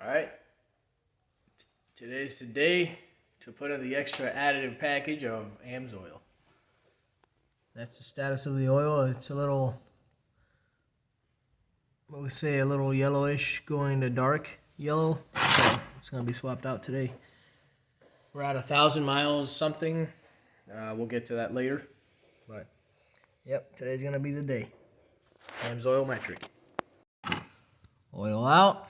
Alright, today's the day to put in the extra additive package of Amsoil. That's the status of the oil. It's a little, what we say, a little yellowish going to dark yellow. So it's going to be swapped out today. We're at 1,000 miles something. We'll get to that later. But, yep, today's going to be the day. Amsoil Metric. Oil out.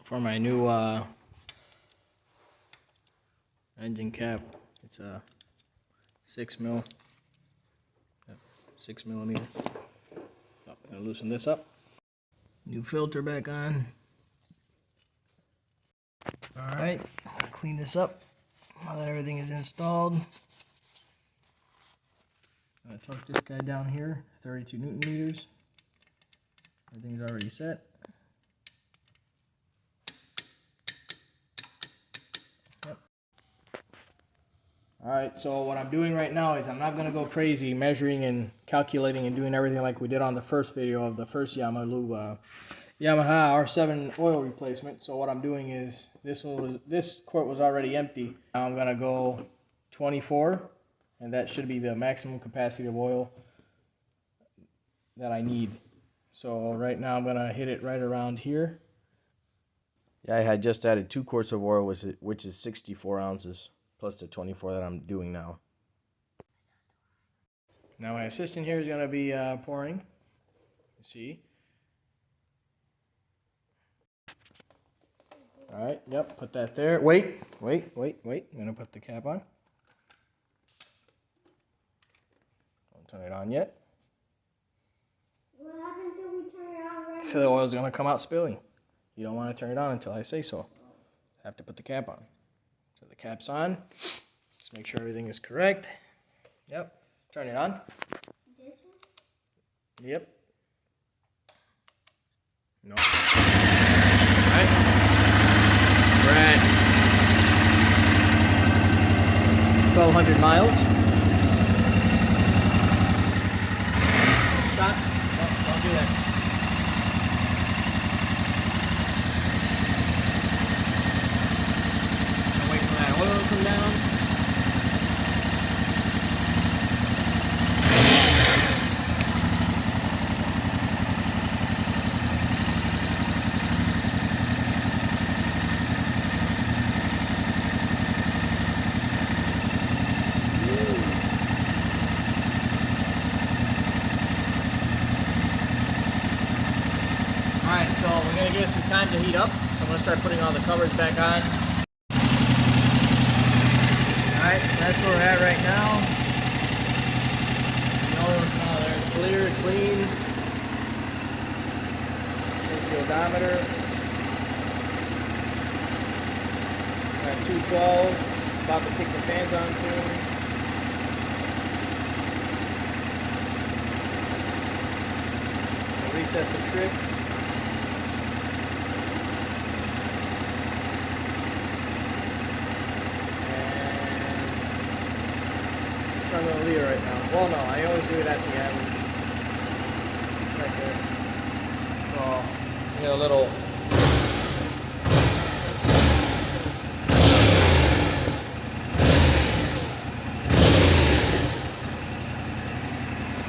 For my new engine cap, it's a 6 millimeter. So I'm gonna loosen this up. New filter back on. All right, clean this up now that everything is installed. I'm gonna torque this guy down here, 32 Newton meters. Everything's already set. Alright, so what I'm doing right now is I'm not going to go crazy measuring and calculating and doing everything like we did on the first video of the first Yamaha R7 oil replacement. So what I'm doing is, this quart was already empty. Now I'm going to go 24, and that should be the maximum capacity of oil that I need. So right now I'm going to hit it right around here. Yeah, I had just added 2 quarts of oil, which is 64 ounces. Plus the 24 that I'm doing now. Now my assistant here is going to be pouring. See? Alright, yep, put that there. Wait. I'm going to put the cap on. Don't turn it on yet. What happens if we turn it on right now? So the oil's going to come out spilling. You don't want to turn it on until I say so. Have to put the cap on. So the cap's on. Just make sure everything is correct. Yep. Turn it on. This one? Yep. No. Alright. We're at 1,200 miles. Stop. No, don't do that. Oil will come down. Alright, so we're going to give it some time to heat up. So I'm going to start putting all the covers back on. Alright, so that's where we're at right now. The oil's now there, clear, clean. Here's the odometer. We're at 212. It's about to kick the fans on soon. We'll reset the trip. I'm going to leave it right now. Well, no, I always leave it at the average. Right there. So, you know, a little.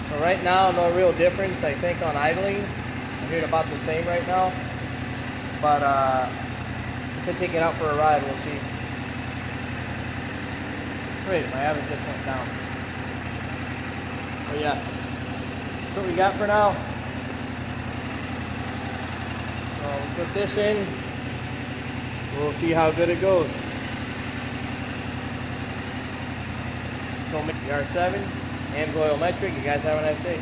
So right now, no real difference, I think, on idling. I'm doing about the same right now. But, once I take it out for a ride, we'll see. Wait, my average just went down. But yeah, that's what we got for now. So we'll put this in. We'll see how good it goes. So the R7, Amsoil Metric. You guys have a nice day.